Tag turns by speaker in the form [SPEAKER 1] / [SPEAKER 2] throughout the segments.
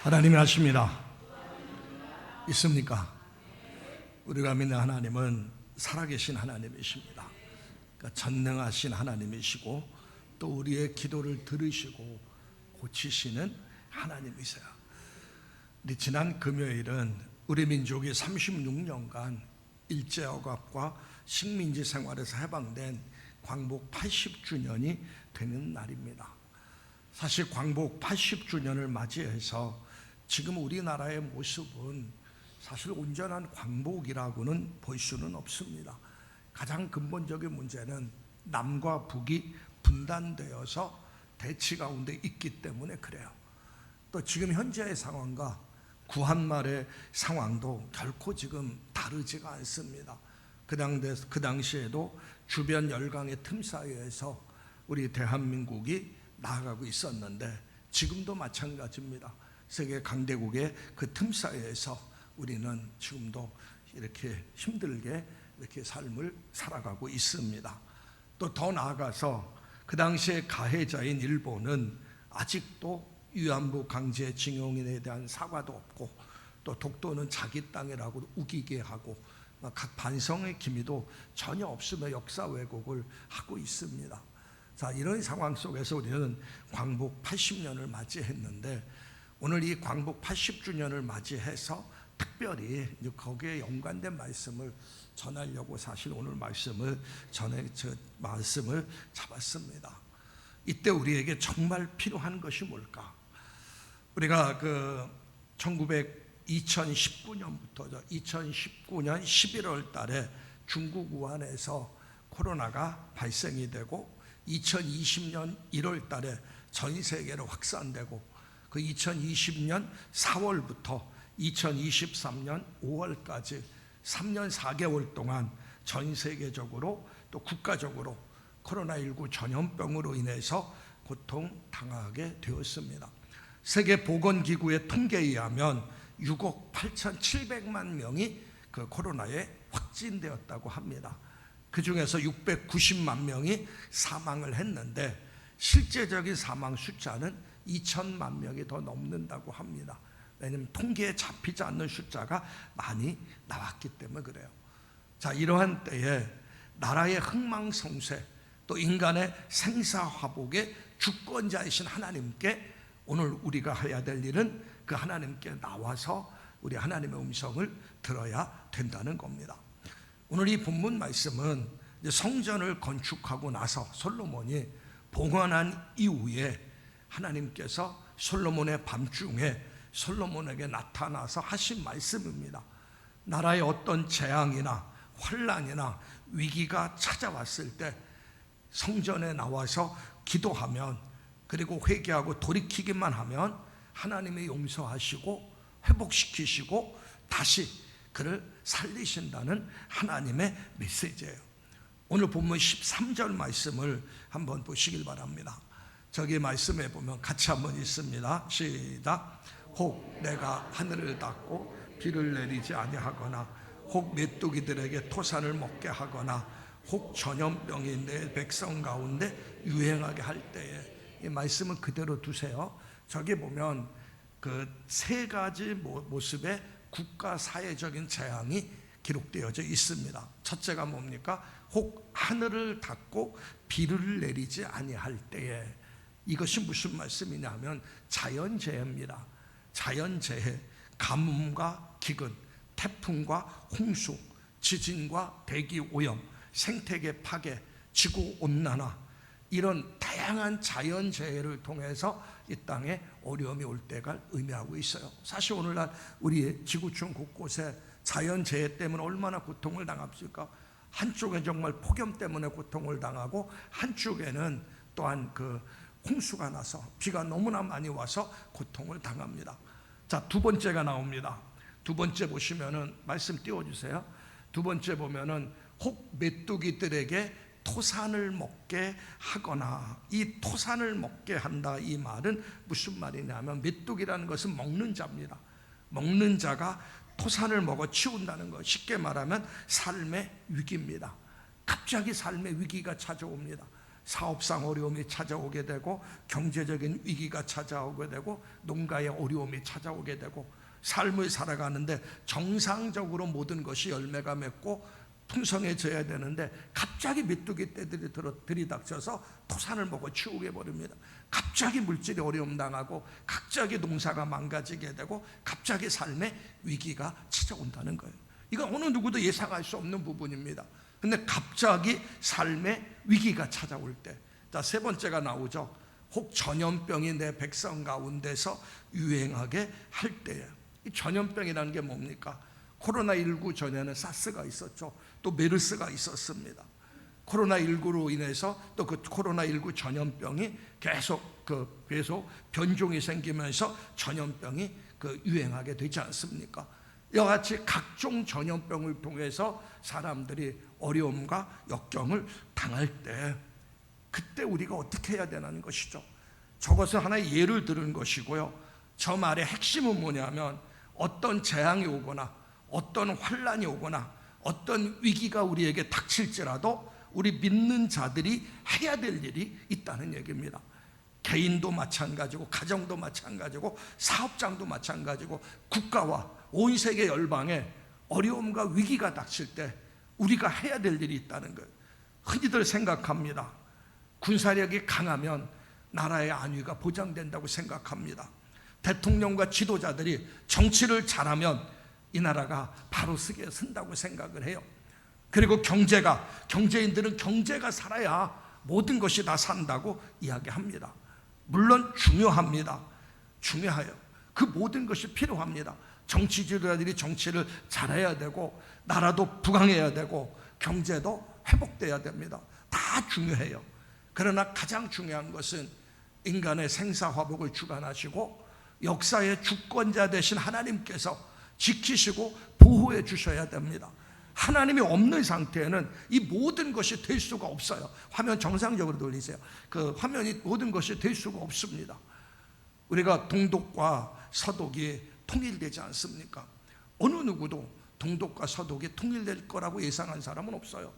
[SPEAKER 1] 하나님이 하십니다. 있습니까? 우리가 믿는 하나님은 살아계신 하나님이십니다. 그러니까 전능하신 하나님이시고 또 우리의 기도를 들으시고 고치시는 하나님이세요. 우리 지난 금요일은 우리 민족이 36년간 일제억압과 식민지 생활에서 해방된 광복 80주년이 되는 날입니다. 사실 광복 80주년을 맞이해서 지금 우리나라의 모습은 사실 온전한 광복이라고는 볼 수는 없습니다. 가장 근본적인 문제는 남과 북이 분단되어서 대치 가운데 있기 때문에 그래요. 또 지금 현재의 상황과 구한말의 상황도 결코 지금 다르지가 않습니다. 그 당시에도 주변 열강의 틈 사이에서 우리 대한민국이 나아가고 있었는데 지금도 마찬가지입니다. 세계 강대국의 그 틈 사이에서 우리는 지금도 이렇게 힘들게 이렇게 삶을 살아가고 있습니다. 또 더 나아가서 그 당시에 가해자인 일본은 아직도 위안부 강제징용인에 대한 사과도 없고 또 독도는 자기 땅이라고 우기게 하고 각 반성의 기미도 전혀 없으며 역사 왜곡을 하고 있습니다. 자, 이런 상황 속에서 우리는 광복 80년을 맞이했는데 오늘 이 광복 80주년을 맞이해서 특별히 거기에 연관된 말씀을 전하려고 사실 오늘 말씀을 잡았습니다. 이때 우리에게 정말 필요한 것이 뭘까? 우리가 2019년부터 2019년 11월 달에 중국 우한에서 코로나가 발생이 되고 2020년 1월 달에 전 세계로 확산되고 그 2020년 4월부터 2023년 5월까지 3년 4개월 동안 전 세계적으로 또 국가적으로 코로나19 전염병으로 인해서 고통당하게 되었습니다. 세계보건기구의 통계에 의하면 6억 8,700만 명이 그 코로나에 확진되었다고 합니다. 그 중에서 690만 명이 사망을 했는데 실제적인 사망 숫자는 2천만 명이 더 넘는다고 합니다. 왜냐하면 통계에 잡히지 않는 숫자가 많이 나왔기 때문에 그래요. 자, 이러한 때에 나라의 흥망성쇠 또 인간의 생사화복의 주권자이신 하나님께 오늘 우리가 해야 될 일은 그 하나님께 나와서 우리 하나님의 음성을 들어야 된다는 겁니다. 오늘 이 본문 말씀은 성전을 건축하고 나서 솔로몬이 봉헌한 이후에 하나님께서 솔로몬의 밤중에 솔로몬에게 나타나서 하신 말씀입니다. 나라에 어떤 재앙이나 환난이나 위기가 찾아왔을 때 성전에 나와서 기도하면 그리고 회개하고 돌이키기만 하면 하나님이 용서하시고 회복시키시고 다시 그를 살리신다는 하나님의 메시지예요. 오늘 본문 13절 말씀을 한번 보시길 바랍니다. 저기 말씀에 보면 같이 한번 읽습니다. 시작. 혹 내가 하늘을 닫고 비를 내리지 아니하거나 혹 메뚜기들에게 토산을 먹게 하거나 혹 전염병이 내 백성 가운데 유행하게 할 때에 이 말씀은 그대로 두세요. 저기 보면 그 세 가지 모습의 국가 사회적인 재앙이 기록되어져 있습니다. 첫째가 뭡니까? 혹 하늘을 닫고 비를 내리지 아니할 때에 이것이 무슨 말씀이냐 하면 자연재해입니다. 자연재해, 가뭄과 기근, 태풍과 홍수, 지진과 대기오염, 생태계 파괴, 지구온난화 이런 다양한 자연재해를 통해서 이 땅에 어려움이 올 때가 의미하고 있어요. 사실 오늘날 우리 지구촌 곳곳에 자연재해 때문에 얼마나 고통을 당합니까? 한쪽에 정말 폭염 때문에 고통을 당하고 한쪽에는 또한 그 홍수가 나서 비가 너무나 많이 와서 고통을 당합니다. 자, 두 번째가 나옵니다. 두 번째 보시면은 말씀 띄워주세요. 두 번째 보면은 혹 메뚜기들에게 토산을 먹게 하거나 이 토산을 먹게 한다 이 말은 무슨 말이냐면 메뚜기라는 것은 먹는 자입니다. 먹는 자가 토산을 먹어 치운다는 것, 쉽게 말하면 삶의 위기입니다. 갑자기 삶의 위기가 찾아옵니다. 사업상 어려움이 찾아오게 되고, 경제적인 위기가 찾아오게 되고, 농가의 어려움이 찾아오게 되고, 삶을 살아가는데 정상적으로 모든 것이 열매가 맺고 풍성해져야 되는데 갑자기 메뚜기 떼들이 들이닥쳐서 토산을 먹어 치우게 버립니다. 갑자기 물질이 어려움 당하고, 갑자기 농사가 망가지게 되고, 갑자기 삶의 위기가 찾아온다는 거예요. 이건 어느 누구도 예상할 수 없는 부분입니다. 근데 갑자기 삶의 위기가 찾아올 때, 자, 세 번째가 나오죠. 혹 전염병이 내 백성 가운데서 유행하게 할 때에. 이 전염병이라는 게 뭡니까? 코로나19 전에는 사스가 있었죠. 또 메르스가 있었습니다. 코로나19로 인해서 또 그 코로나19 전염병이 계속 변종이 생기면서 전염병이 유행하게 되지 않습니까? 이와 같이 각종 전염병을 통해서 사람들이 어려움과 역경을 당할 때, 그때 우리가 어떻게 해야 되는 것이죠. 저것은 하나의 예를 들은 것이고요. 저 말의 핵심은 뭐냐면, 어떤 재앙이 오거나 어떤 환란이 오거나 어떤 위기가 우리에게 닥칠지라도 우리 믿는 자들이 해야 될 일이 있다는 얘기입니다. 개인도 마찬가지고, 가정도 마찬가지고, 사업장도 마찬가지고, 국가와 온 세계 열방에 어려움과 위기가 닥칠 때 우리가 해야 될 일이 있다는 거예요. 흔히들 생각합니다. 군사력이 강하면 나라의 안위가 보장된다고 생각합니다. 대통령과 지도자들이 정치를 잘하면 이 나라가 바로 쓰게 쓴다고 생각을 해요. 그리고 경제인들은 경제가 살아야 모든 것이 다 산다고 이야기합니다. 물론 중요합니다. 중요해요. 그 모든 것이 필요합니다. 정치 지도자들이 정치를 잘해야 되고, 나라도 부강해야 되고, 경제도 회복돼야 됩니다. 다 중요해요. 그러나 가장 중요한 것은 인간의 생사화복을 주관하시고 역사의 주권자 되신 하나님께서 지키시고 보호해 주셔야 됩니다. 하나님이 없는 상태에는 이 모든 것이 될 수가 없어요. 화면 정상적으로 돌리세요. 그 화면이 모든 것이 될 수가 없습니다. 우리가 동독과 서독이 통일되지 않습니까? 어느 누구도 동독과 서독이 통일될 거라고 예상한 사람은 없어요.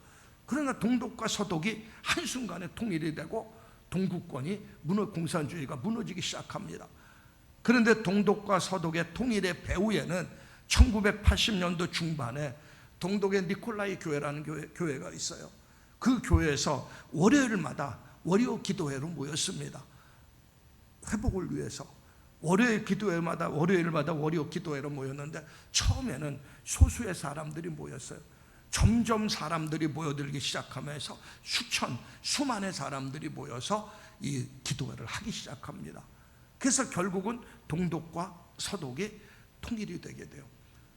[SPEAKER 1] 그러나 동독과 서독이 한순간에 통일이 되고 동구권이 공산주의가 무너지기 시작합니다. 그런데 동독과 서독의 통일의 배후에는 1980년도 중반에 동독의 니콜라이 교회라는 교회가 있어요. 그 교회에서 월요일마다 월요 기도회로 모였습니다. 회복을 위해서 월요일마다 월요 기도회로 모였는데, 처음에는 소수의 사람들이 모였어요. 점점 사람들이 모여들기 시작하면서 수만의 사람들이 모여서 이 기도회를 하기 시작합니다. 그래서 결국은 동독과 서독이 통일이 되게 돼요.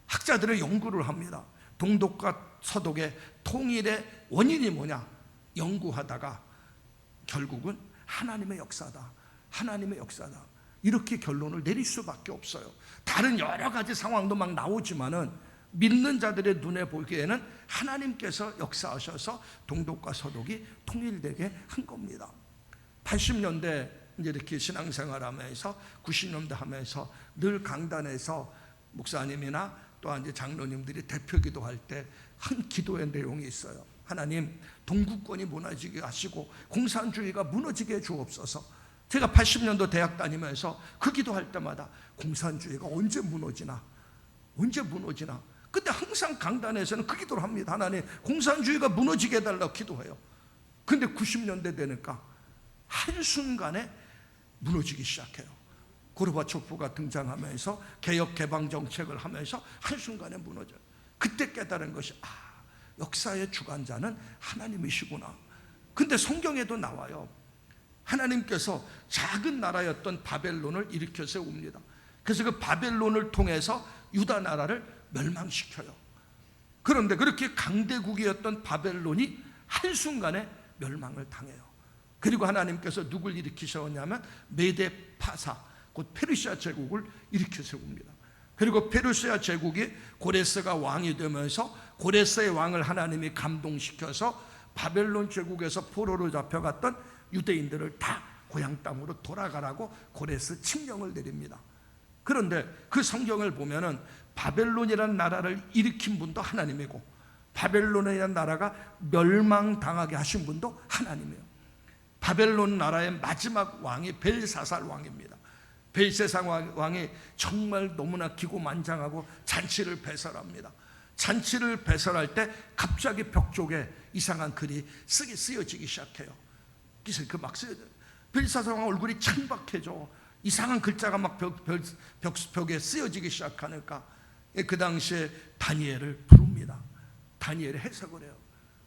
[SPEAKER 1] 학자들은 연구를 합니다. 동독과 서독의 통일의 원인이 뭐냐 연구하다가 결국은 하나님의 역사다, 하나님의 역사다, 이렇게 결론을 내릴 수밖에 없어요. 다른 여러 가지 상황도 막 나오지만은 믿는 자들의 눈에 보기에는 하나님께서 역사하셔서 동독과 서독이 통일되게 한 겁니다. 80년대 이제 이렇게 신앙생활하면서 90년대 하면서 늘 강단에서 목사님이나 또한 이제 장로님들이 대표 기도할 때 한 기도의 내용이 있어요. 하나님, 동구권이 무너지게 하시고 공산주의가 무너지게 해 주옵소서. 제가 80년도 대학 다니면서 그 기도할 때마다 공산주의가 언제 무너지나 근데 항상 강단에서는 그 기도를 합니다. 하나님, 공산주의가 무너지게 해달라고 기도해요. 근데 90년대 되니까 한순간에 무너지기 시작해요. 고르바초프가 등장하면서 개혁 개방 정책을 하면서 한순간에 무너져요. 그때 깨달은 것이 역사의 주관자는 하나님이시구나. 근데 성경에도 나와요. 하나님께서 작은 나라였던 바벨론을 일으켜 세웁니다. 그래서 그 바벨론을 통해서 유다 나라를 멸망시켜요. 그런데 그렇게 강대국이었던 바벨론이 한순간에 멸망을 당해요. 그리고 하나님께서 누굴 일으키셨냐면 메데 파사, 곧 페르시아 제국을 일으켜 세웁니다. 그리고 페르시아 제국이 고레스가 왕이 되면서 고레스의 왕을 하나님이 감동시켜서 바벨론 제국에서 포로로 잡혀갔던 유대인들을 다 고향 땅으로 돌아가라고 고레스 칙령을 내립니다. 그런데 그 성경을 보면은 바벨론이라는 나라를 일으킨 분도 하나님이고 바벨론이라는 나라가 멸망당하게 하신 분도 하나님이에요. 바벨론 나라의 마지막 왕이 벨사살 왕입니다. 벨사살 왕이 정말 너무나 기고만장하고 잔치를 배설합니다. 잔치를 배설할 때 갑자기 벽 쪽에 이상한 글이 쓰여지기 시작해요. 그래서 막 쓰여져요. 벨사살 왕 얼굴이 창박해져. 이상한 글자가 막 벽에 쓰여지기 시작하니까 그 당시에 다니엘을 부릅니다. 다니엘이 해석을 해요.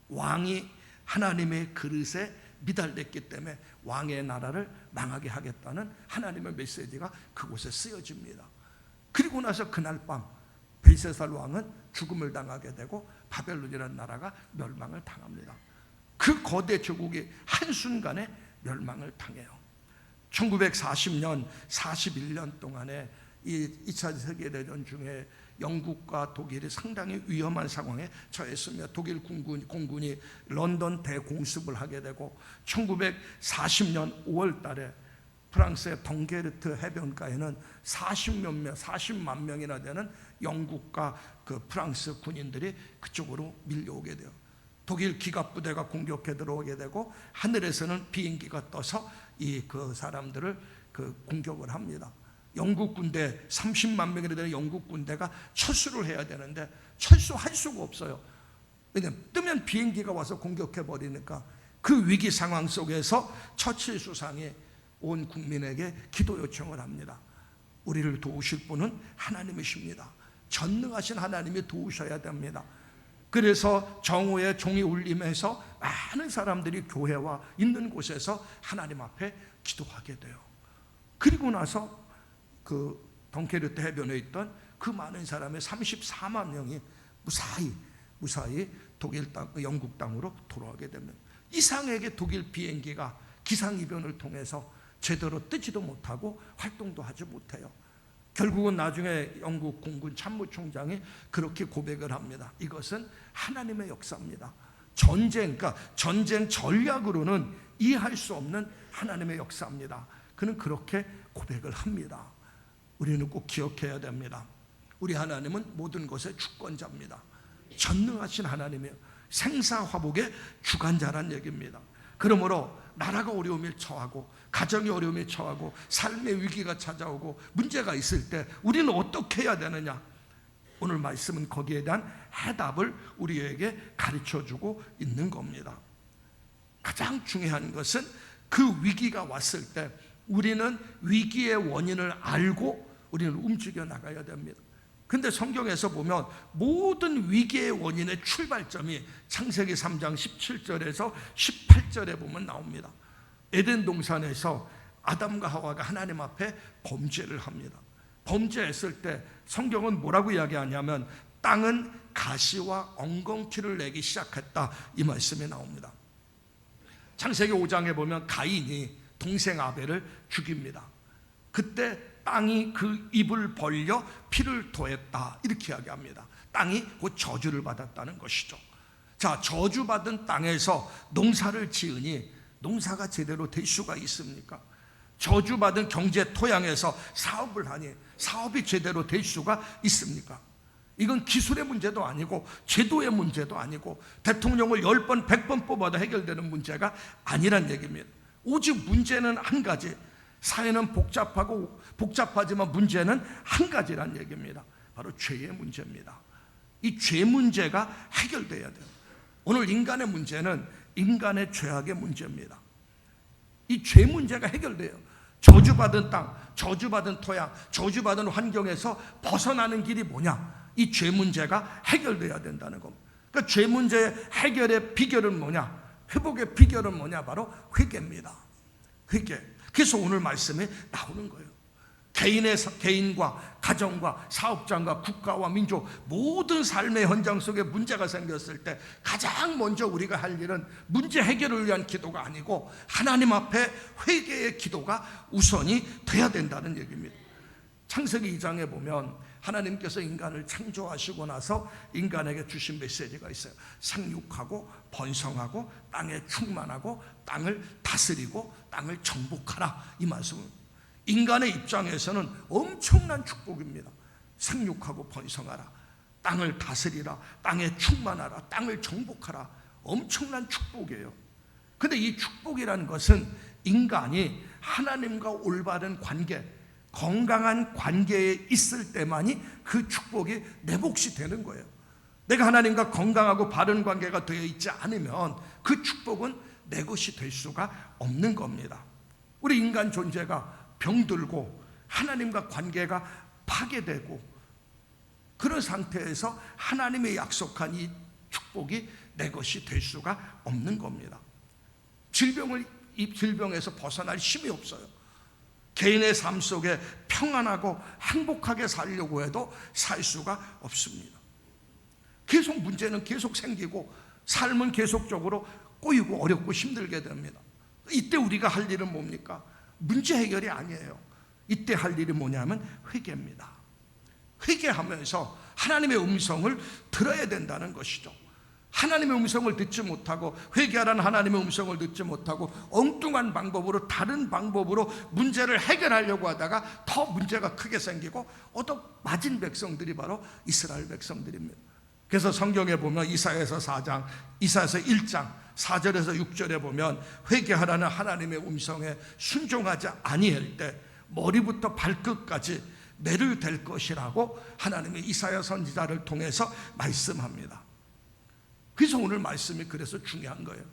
[SPEAKER 1] 왕이 하나님의 그릇에 미달됐기 때문에 왕의 나라를 망하게 하겠다는 하나님의 메시지가 그곳에 쓰여집니다. 그리고 나서 그날 밤 벨사살 왕은 죽음을 당하게 되고 바벨론이라는 나라가 멸망을 당합니다. 그 거대 제국이 한순간에 멸망을 당해요. 1940년 41년 동안에 이 2차 세계대전 중에 영국과 독일이 상당히 위험한 상황에 처했으며 독일 공군이 런던 대공습을 하게 되고 1940년 5월 달에 프랑스의 덩케르트 해변가에는 40만 명이나 되는 영국과 그 프랑스 군인들이 그쪽으로 밀려오게 돼요. 독일 기갑부대가 공격해 들어오게 되고 하늘에서는 비행기가 떠서 그 사람들을 공격을 합니다. 영국 군대 30만 명이나 되는 영국 군대가 철수를 해야 되는데 철수할 수가 없어요. 왜냐하면 뜨면 비행기가 와서 공격해 버리니까. 그 위기 상황 속에서 처칠 수상이 온 국민에게 기도 요청을 합니다. 우리를 도우실 분은 하나님이십니다. 전능하신 하나님이 도우셔야 됩니다. 그래서 정오에 종이 울리면서 많은 사람들이 교회와 있는 곳에서 하나님 앞에 기도하게 돼요. 그리고 나서 그 덩케르트 해변에 있던 그 많은 사람의 34만 명이 무사히 독일 땅, 영국 땅으로 돌아오게 됩니다. 이상하게 독일 비행기가 기상이변을 통해서 제대로 뜨지도 못하고 활동도 하지 못해요. 결국은 나중에 영국 공군 참모총장이 그렇게 고백을 합니다. 이것은 하나님의 역사입니다. 그러니까 전쟁 전략으로는 이해할 수 없는 하나님의 역사입니다. 그는 그렇게 고백을 합니다. 우리는 꼭 기억해야 됩니다. 우리 하나님은 모든 것의 주권자입니다. 전능하신 하나님이에요. 생사화복의 주관자란 얘기입니다. 그러므로 나라가 어려움에 처하고 가정이 어려움에 처하고 삶의 위기가 찾아오고 문제가 있을 때 우리는 어떻게 해야 되느냐? 오늘 말씀은 거기에 대한 해답을 우리에게 가르쳐주고 있는 겁니다. 가장 중요한 것은 그 위기가 왔을 때 우리는 위기의 원인을 알고 우리는 움직여 나가야 됩니다. 근데 성경에서 보면 모든 위기의 원인의 출발점이 창세기 3장 17절에서 18절에 보면 나옵니다. 에덴 동산에서 아담과 하와가 하나님 앞에 범죄를 합니다. 범죄했을 때 성경은 뭐라고 이야기하냐면 땅은 가시와 엉겅퀴를 내기 시작했다, 이 말씀이 나옵니다. 창세기 5장에 보면 가인이 동생 아벨을 죽입니다. 그때 땅이 그 입을 벌려 피를 토했다, 이렇게 이야기합니다. 땅이 곧 저주를 받았다는 것이죠. 자, 저주받은 땅에서 농사를 지으니 농사가 제대로 될 수가 있습니까? 저주받은 경제 토양에서 사업을 하니 사업이 제대로 될 수가 있습니까? 이건 기술의 문제도 아니고 제도의 문제도 아니고 대통령을 10번 100번 뽑아도 해결되는 문제가 아니란 얘기입니다. 오직 문제는 한 가지, 사회는 복잡하지만 문제는 한 가지란 얘기입니다. 바로 죄의 문제입니다. 이 죄 문제가 해결돼야 돼요. 오늘 인간의 문제는 인간의 죄악의 문제입니다. 이 죄 문제가 해결돼요. 저주받은 땅, 저주받은 토양, 저주받은 환경에서 벗어나는 길이 뭐냐? 이 죄 문제가 해결돼야 된다는 겁니다. 그러니까 죄 문제의 해결의 비결은 뭐냐? 회복의 비결은 뭐냐? 바로 회개입니다. 회개. 그래서 오늘 말씀에 나오는 거예요. 개인과 가정과 사업장과 국가와 민족 모든 삶의 현장 속에 문제가 생겼을 때 가장 먼저 우리가 할 일은 문제 해결을 위한 기도가 아니고 하나님 앞에 회개의 기도가 우선이 돼야 된다는 얘기입니다. 창세기 2장에 보면 하나님께서 인간을 창조하시고 나서 인간에게 주신 메시지가 있어요. 생육하고 번성하고 땅에 충만하고 땅을 다스리고 땅을 정복하라, 이 말씀은 인간의 입장에서는 엄청난 축복입니다. 생육하고 번성하라, 땅을 다스리라, 땅에 충만하라, 땅을 정복하라, 엄청난 축복이에요. 근데 이 축복이라는 것은 인간이 하나님과 올바른 관계, 건강한 관계에 있을 때만이 그 축복이 내 몫이 되는 거예요. 내가 하나님과 건강하고 바른 관계가 되어 있지 않으면 그 축복은 내 것이 될 수가 없는 겁니다. 우리 인간 존재가 병들고 하나님과 관계가 파괴되고 그런 상태에서 하나님의 약속한 이 축복이 내 것이 될 수가 없는 겁니다. 이 질병에서 벗어날 힘이 없어요. 개인의 삶 속에 평안하고 행복하게 살려고 해도 살 수가 없습니다. 계속 문제는 계속 생기고 삶은 계속적으로 꼬이고 어렵고 힘들게 됩니다. 이때 우리가 할 일은 뭡니까? 문제 해결이 아니에요. 이때 할 일이 뭐냐면 회개입니다. 회개하면서 하나님의 음성을 들어야 된다는 것이죠. 하나님의 음성을 듣지 못하고, 회개하라는 하나님의 음성을 듣지 못하고 엉뚱한 방법으로, 다른 방법으로 문제를 해결하려고 하다가 더 문제가 크게 생기고 얻어맞은 백성들이 바로 이스라엘 백성들입니다. 그래서 성경에 보면 이사야서 4장, 이사야서 1장 4절에서 6절에 보면 회개하라는 하나님의 음성에 순종하지 아니할 때 머리부터 발끝까지 매를 댈 것이라고 하나님의 이사야 선지자를 통해서 말씀합니다. 그래서 오늘 말씀이 그래서 중요한 거예요.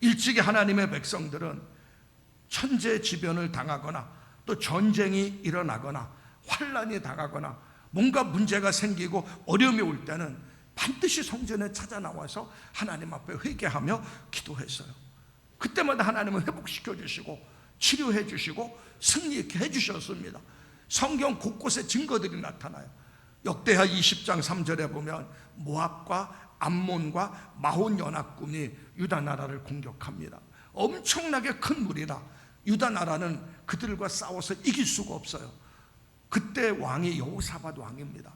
[SPEAKER 1] 일찍이 하나님의 백성들은 천재지변을 당하거나 또 전쟁이 일어나거나 환란이 당하거나 뭔가 문제가 생기고 어려움이 올 때는 반드시 성전에 찾아 나와서 하나님 앞에 회개하며 기도했어요. 그때마다 하나님은 회복시켜 주시고 치료해 주시고 승리케 해 주셨습니다. 성경 곳곳에 증거들이 나타나요. 역대하 20장 3절에 보면 모압과 암몬과 마혼 연합군이 유다 나라를 공격합니다. 엄청나게 큰 무리라 유다 나라는 그들과 싸워서 이길 수가 없어요. 그때 왕이 여호사밧 왕입니다.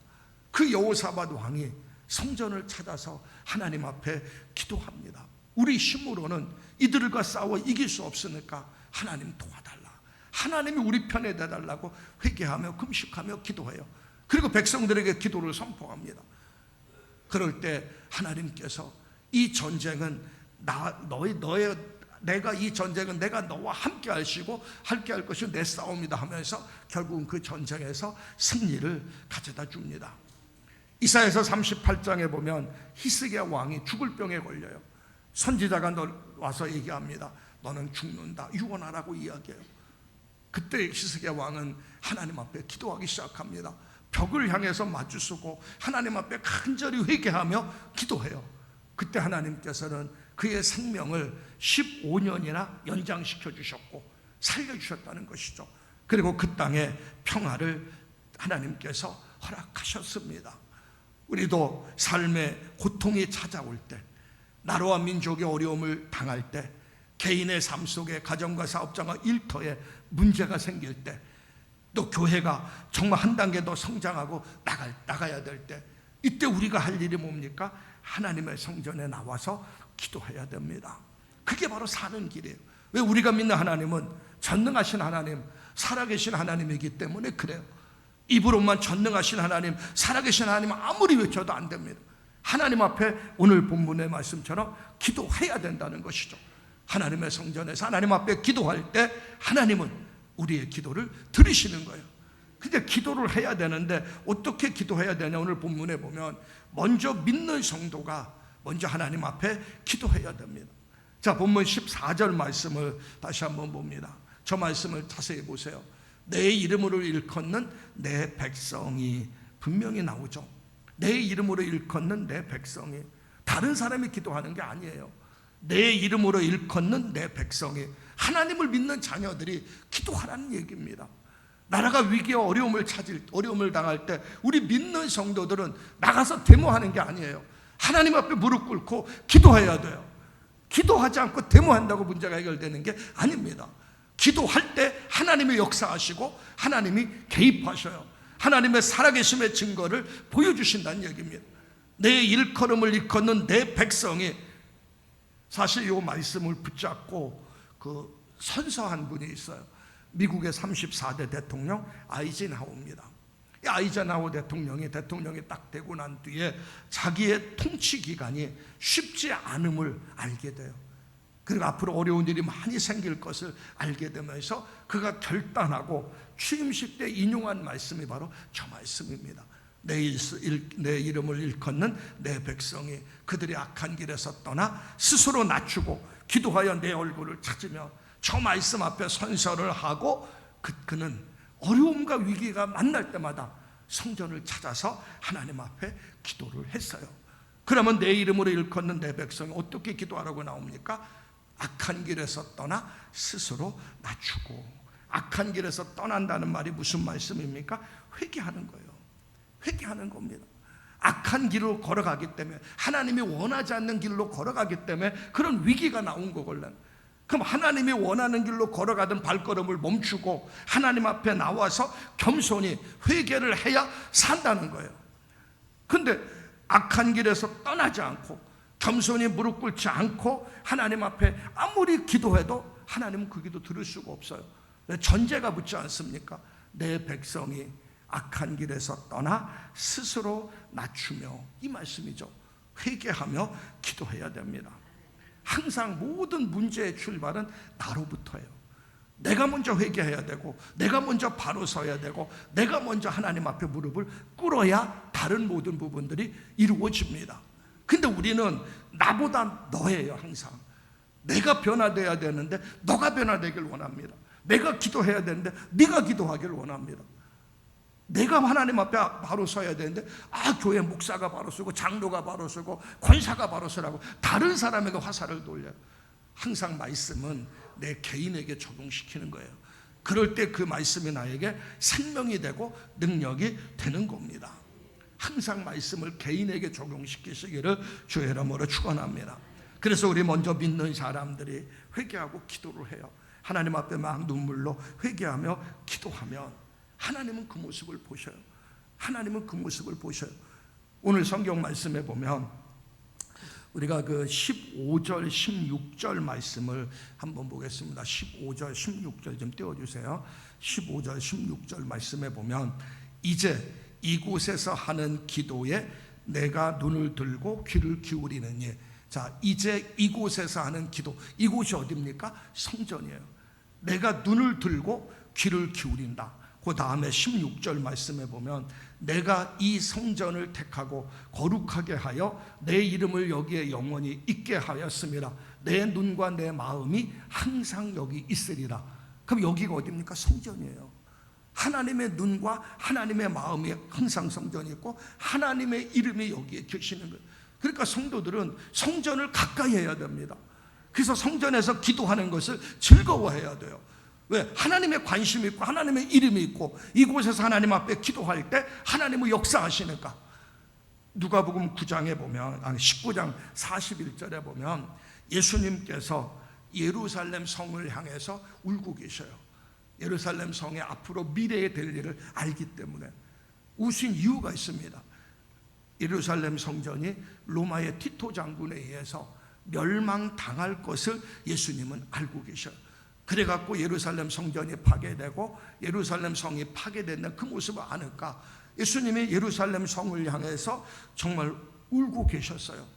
[SPEAKER 1] 그 여호사밧 왕이 성전을 찾아서 하나님 앞에 기도합니다. 우리 힘으로는 이들과 싸워 이길 수 없으니까 하나님 도와달라, 하나님이 우리 편에 대달라고 회개하며 금식하며 기도해요. 그리고 백성들에게 기도를 선포합니다. 그럴 때 하나님께서 이 전쟁은 내가 이 전쟁은 내가 너와 함께 하시고 함께 할 것이 내 싸움이다 하면서 결국은 그 전쟁에서 승리를 가져다 줍니다. 이사야서 38장에 보면 히스기야 왕이 죽을 병에 걸려요. 선지자가 와서 얘기합니다. 너는 죽는다, 유언하라고 이야기해요. 그때 히스기야 왕은 하나님 앞에 기도하기 시작합니다. 벽을 향해서 마주쓰고 하나님 앞에 간절히 회개하며 기도해요. 그때 하나님께서는 그의 생명을 15년이나 연장시켜 주셨고 살려주셨다는 것이죠. 그리고 그 땅에 평화를 하나님께서 허락하셨습니다. 우리도 삶의 고통이 찾아올 때, 나라와 민족의 어려움을 당할 때, 개인의 삶 속에 가정과 사업장과 일터에 문제가 생길 때, 또 교회가 정말 한 단계 더 성장하고 나가야 될 때, 이때 우리가 할 일이 뭡니까? 하나님의 성전에 나와서 기도해야 됩니다. 그게 바로 사는 길이에요. 왜? 우리가 믿는 하나님은 전능하신 하나님, 살아계신 하나님이기 때문에 그래요. 입으로만 전능하신 하나님, 살아계신 하나님 아무리 외쳐도 안 됩니다. 하나님 앞에 오늘 본문의 말씀처럼 기도해야 된다는 것이죠. 하나님의 성전에서 하나님 앞에 기도할 때 하나님은 우리의 기도를 들으시는 거예요. 근데 기도를 해야 되는데 어떻게 기도해야 되냐? 오늘 본문에 보면 먼저 믿는 성도가 먼저 하나님 앞에 기도해야 됩니다. 자, 본문 14절 말씀을 다시 한번 봅니다. 저 말씀을 자세히 보세요. 내 이름으로 일컫는 내 백성이, 분명히 나오죠. 내 이름으로 일컫는 내 백성이, 다른 사람이 기도하는 게 아니에요. 내 이름으로 일컫는 내 백성이, 하나님을 믿는 자녀들이 기도하라는 얘기입니다. 나라가 위기와 어려움을 당할 때 우리 믿는 성도들은 나가서 데모하는 게 아니에요. 하나님 앞에 무릎 꿇고 기도해야 돼요. 기도하지 않고 데모한다고 문제가 해결되는 게 아닙니다. 기도할 때 하나님이 역사하시고 하나님이 개입하셔요. 하나님의 살아계심의 증거를 보여주신다는 얘기입니다. 내 일컬음을 일컫는 내 백성이, 사실 이 말씀을 붙잡고 선서한 분이 있어요. 미국의 34대 대통령 아이젠하워입니다. 아이젠하워 대통령이 딱 되고 난 뒤에 자기의 통치 기간이 쉽지 않음을 알게 돼요. 그리고 앞으로 어려운 일이 많이 생길 것을 알게 되면서 그가 결단하고 취임식 때 인용한 말씀이 바로 저 말씀입니다. 내 이름을 일컫는 내 백성이 그들의 악한 길에서 떠나 스스로 낮추고 기도하여 내 얼굴을 찾으며, 저 말씀 앞에 선서를 하고 그는 어려움과 위기가 만날 때마다 성전을 찾아서 하나님 앞에 기도를 했어요. 그러면 내 이름으로 일컫는 내 백성이 어떻게 기도하라고 나옵니까? 악한 길에서 떠나 스스로 낮추고. 악한 길에서 떠난다는 말이 무슨 말씀입니까? 회개하는 거예요. 회개하는 겁니다. 악한 길로 걸어가기 때문에, 하나님이 원하지 않는 길로 걸어가기 때문에 그런 위기가 나온 거걸요. 그럼 하나님이 원하는 길로 걸어가던 발걸음을 멈추고 하나님 앞에 나와서 겸손히 회개를 해야 산다는 거예요. 근데 악한 길에서 떠나지 않고 겸손히 무릎 꿇지 않고 하나님 앞에 아무리 기도해도 하나님은 그 기도 들을 수가 없어요. 전제가 붙지 않습니까? 내 백성이 악한 길에서 떠나 스스로 낮추며, 이 말씀이죠. 회개하며 기도해야 됩니다. 항상 모든 문제의 출발은 나로부터예요. 내가 먼저 회개해야 되고, 내가 먼저 바로 서야 되고, 내가 먼저 하나님 앞에 무릎을 꿇어야 다른 모든 부분들이 이루어집니다. 근데 우리는 나보다 너예요. 항상 내가 변화되어야 되는데 너가 변화되길 원합니다. 내가 기도해야 되는데 네가 기도하기를 원합니다. 내가 하나님 앞에 바로 서야 되는데 교회 목사가 바로 서고 장로가 바로 서고 권사가 바로 서라고 다른 사람에게 화살을 돌려요. 항상 말씀은 내 개인에게 적용시키는 거예요. 그럴 때 그 말씀이 나에게 생명이 되고 능력이 되는 겁니다. 항상 말씀을 개인에게 적용시키시기를 주의 이름으로 축원합니다. 그래서 우리 먼저 믿는 사람들이 회개하고 기도를 해요. 하나님 앞에 막 눈물로 회개하며 기도하면 하나님은 그 모습을 보셔요. 하나님은 그 모습을 보셔요. 오늘 성경 말씀에 보면 우리가 그 15절 16절 말씀을 한번 보겠습니다. 15절 16절 좀 띄워주세요. 15절 16절 말씀에 보면, 이제 이곳에서 하는 기도에 내가 눈을 들고 귀를 기울이느니. 자, 이제 이곳에서 하는 기도, 이곳이 어디입니까? 성전이에요. 내가 눈을 들고 귀를 기울인다. 그 다음에 16절 말씀에 보면, 내가 이 성전을 택하고 거룩하게 하여 내 이름을 여기에 영원히 있게 하였음이라. 내 눈과 내 마음이 항상 여기 있으리라. 그럼 여기가 어디입니까? 성전이에요. 하나님의 눈과 하나님의 마음이 항상 성전이 있고 하나님의 이름이 여기에 계시는 거예요. 그러니까 성도들은 성전을 가까이 해야 됩니다. 그래서 성전에서 기도하는 것을 즐거워해야 돼요. 왜? 하나님의 관심이 있고 하나님의 이름이 있고 이곳에서 하나님 앞에 기도할 때 하나님은 역사하시니까. 누가복음 9장에 보면 19장 41절에 보면 예수님께서 예루살렘 성을 향해서 울고 계셔요. 예루살렘 성의 앞으로 미래에 될 일을 알기 때문에 우신 이유가 있습니다. 예루살렘 성전이 로마의 티토 장군에 의해서 멸망당할 것을 예수님은 알고 계셔요. 그래갖고 예루살렘 성전이 파괴되고 예루살렘 성이 파괴되는 그 모습을 아니까 예수님이 예루살렘 성을 향해서 정말 울고 계셨어요.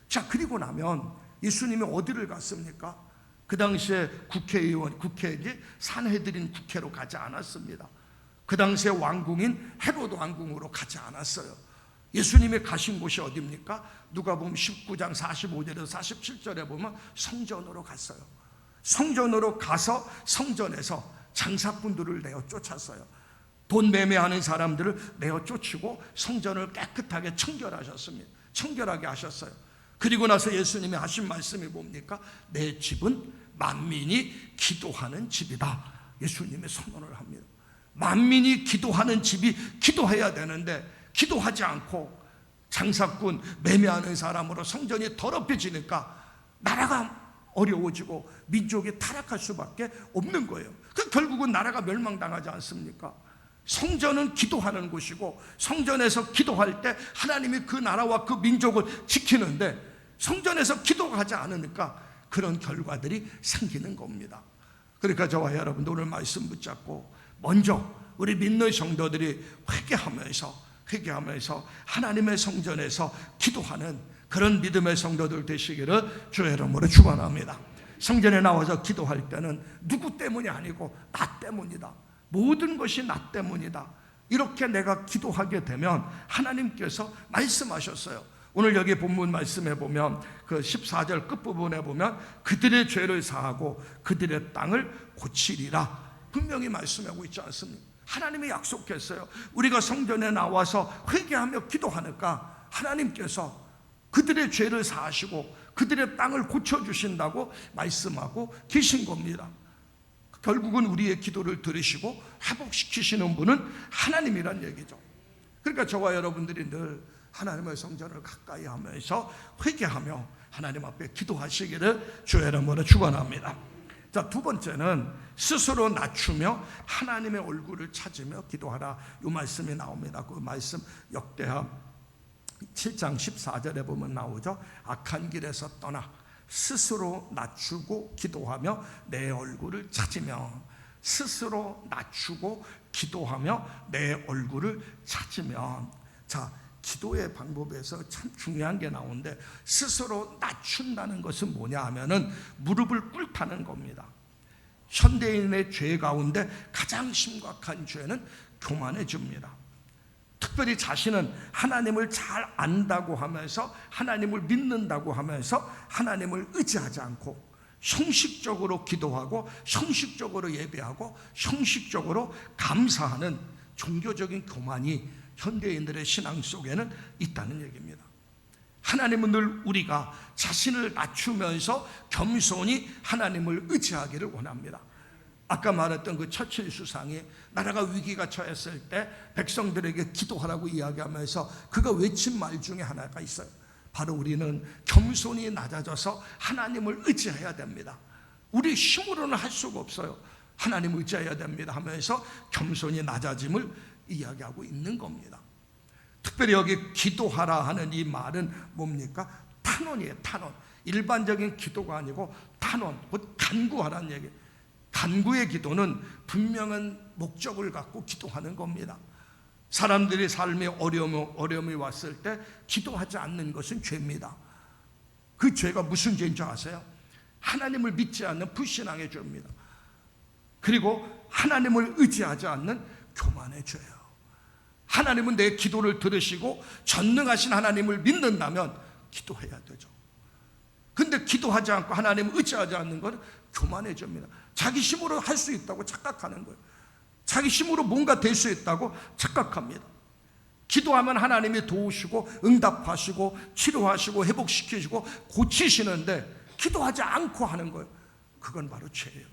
[SPEAKER 1] 자, 그리고 나면 예수님이 어디를 갔습니까? 그 당시에 국회의원, 국회이지 산헤드린 국회로 가지 않았습니다. 그 당시에 왕궁인 헤로드 왕궁으로 가지 않았어요. 예수님이 가신 곳이 어디입니까? 누가복음 19장 45절에서 47절에 보면 성전으로 갔어요. 성전으로 가서 성전에서 장사꾼들을 내어 쫓았어요. 돈 매매하는 사람들을 내어 쫓고 성전을 깨끗하게 청결하셨습니다. 청결하게 하셨어요. 그리고 나서 예수님이 하신 말씀이 뭡니까? 내 집은 만민이 기도하는 집이다. 예수님이 선언을 합니다. 만민이 기도하는 집이 기도해야 되는데 기도하지 않고 장사꾼 매매하는 사람으로 성전이 더럽혀지니까 나라가 어려워지고 민족이 타락할 수밖에 없는 거예요. 그 결국은 나라가 멸망당하지 않습니까? 성전은 기도하는 곳이고 성전에서 기도할 때 하나님이 그 나라와 그 민족을 지키는데 성전에서 기도하지 않으니까 그런 결과들이 생기는 겁니다. 그러니까 저와 여러분도 오늘 말씀 붙잡고 먼저 우리 믿는 성도들이 회개하면서 하나님의 성전에서 기도하는 그런 믿음의 성도들 되시기를 주의 이름으로 축원합니다. 성전에 나와서 기도할 때는 누구 때문이 아니고 나 때문이다. 모든 것이 나 때문이다. 이렇게 내가 기도하게 되면 하나님께서 말씀하셨어요. 오늘 여기 본문 말씀에 보면 그 14절 끝부분에 보면 그들의 죄를 사하고 그들의 땅을 고치리라 분명히 말씀하고 있지 않습니까? 하나님이 약속했어요. 우리가 성전에 나와서 회개하며 기도하니까 하나님께서 그들의 죄를 사하시고 그들의 땅을 고쳐주신다고 말씀하고 계신 겁니다. 결국은 우리의 기도를 들으시고 회복시키시는 분은 하나님이란 얘기죠. 그러니까 저와 여러분들이 늘 하나님의 성전을 가까이 하면서 회개하며 하나님 앞에 기도하시기를 주의 이름으로 축원합니다. 자, 두 번째는 스스로 낮추며 하나님의 얼굴을 찾으며 기도하라. 이 말씀이 나옵니다. 그 말씀 역대하 7장 14절에 보면 나오죠. 악한 길에서 떠나 스스로 낮추고 기도하며 내 얼굴을 찾으며, 스스로 낮추고 기도하며 내 얼굴을 찾으면. 자, 기도의 방법에서 참 중요한 게 나오는데 스스로 낮춘다는 것은 뭐냐 하면은 무릎을 꿇다는 겁니다. 현대인의 죄 가운데 가장 심각한 죄는 교만해집니다. 특별히 자신은 하나님을 잘 안다고 하면서 하나님을 믿는다고 하면서 하나님을 의지하지 않고 형식적으로 기도하고 형식적으로 예배하고 형식적으로 감사하는 종교적인 교만이 현대인들의 신앙 속에는 있다는 얘기입니다. 하나님은 늘 우리가 자신을 낮추면서 겸손히 하나님을 의지하기를 원합니다. 아까 말했던 그 처칠 수상이 나라가 위기가 처했을 때 백성들에게 기도하라고 이야기하면서 그가 외친 말 중에 하나가 있어요. 바로 우리는 겸손히 낮아져서 하나님을 의지해야 됩니다. 우리 힘으로는 할 수가 없어요. 하나님을 의지해야 됩니다 하면서 겸손히 낮아짐을 이야기하고 있는 겁니다. 특별히 여기 기도하라 하는 이 말은 뭡니까? 탄원이에요. 탄원. 일반적인 기도가 아니고 탄원, 곧 간구하라는 얘기. 간구의 기도는 분명한 목적을 갖고 기도하는 겁니다. 사람들이 삶에 어려움이 왔을 때 기도하지 않는 것은 죄입니다. 그 죄가 무슨 죄인 줄 아세요? 하나님을 믿지 않는 불신앙의 죄입니다. 그리고 하나님을 의지하지 않는 교만의 죄예요. 하나님은 내 기도를 들으시고 전능하신 하나님을 믿는다면 기도해야 되죠. 근데 기도하지 않고 하나님을 의지하지 않는 것은 교만의 죄입니다. 자기 힘으로 할 수 있다고 착각하는 거예요. 자기 힘으로 뭔가 될 수 있다고 착각합니다. 기도하면 하나님이 도우시고 응답하시고 치료하시고 회복시키시고 고치시는데 기도하지 않고 하는 거예요. 그건 바로 죄예요.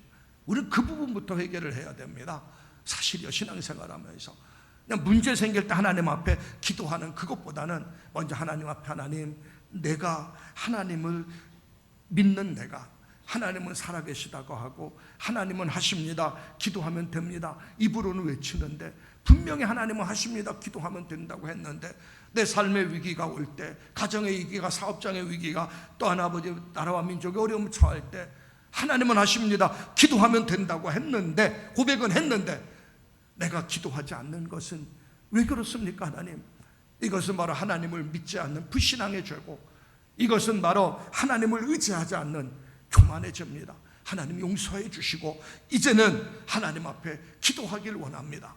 [SPEAKER 1] 우리는 그 부분부터 해결을 해야 됩니다. 사실이요, 신앙생활하면서 그냥 문제 생길 때 하나님 앞에 기도하는 그것보다는 먼저 하나님 앞에 하나님, 내가 하나님을 믿는 내가, 하나님은 살아계시다고 하고 하나님은 하십니다, 기도하면 됩니다, 입으로는 외치는데 분명히 하나님은 하십니다, 기도하면 된다고 했는데 내 삶의 위기가 올 때, 가정의 위기가, 사업장의 위기가, 또 하나 아버지 나라와 민족의 어려움 처할 때 하나님은 하십니다, 기도하면 된다고 했는데, 고백은 했는데 내가 기도하지 않는 것은 왜 그렇습니까? 하나님, 이것은 바로 하나님을 믿지 않는 불신앙의 죄고, 이것은 바로 하나님을 의지하지 않는 교만의 죄입니다. 하나님 용서해 주시고 이제는 하나님 앞에 기도하길 원합니다.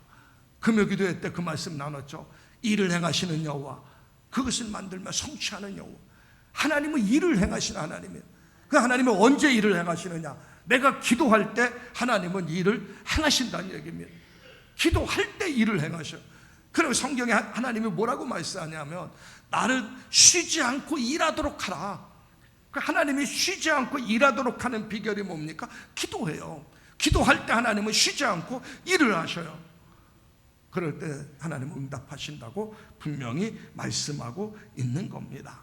[SPEAKER 1] 금요기도회 때 그 말씀 나눴죠. 일을 행하시는 여호와, 그것을 만들며 성취하는 여호와. 하나님은 일을 행하시는 하나님이에요. 그 하나님은 언제 일을 행하시느냐? 내가 기도할 때 하나님은 일을 행하신다는 얘기입니다. 기도할 때 일을 행하셔요. 그리고 성경에 하나님이 뭐라고 말씀하냐면 나를 쉬지 않고 일하도록 하라. 하나님이 쉬지 않고 일하도록 하는 비결이 뭡니까? 기도해요. 기도할 때 하나님은 쉬지 않고 일을 하셔요. 그럴 때 하나님은 응답하신다고 분명히 말씀하고 있는 겁니다.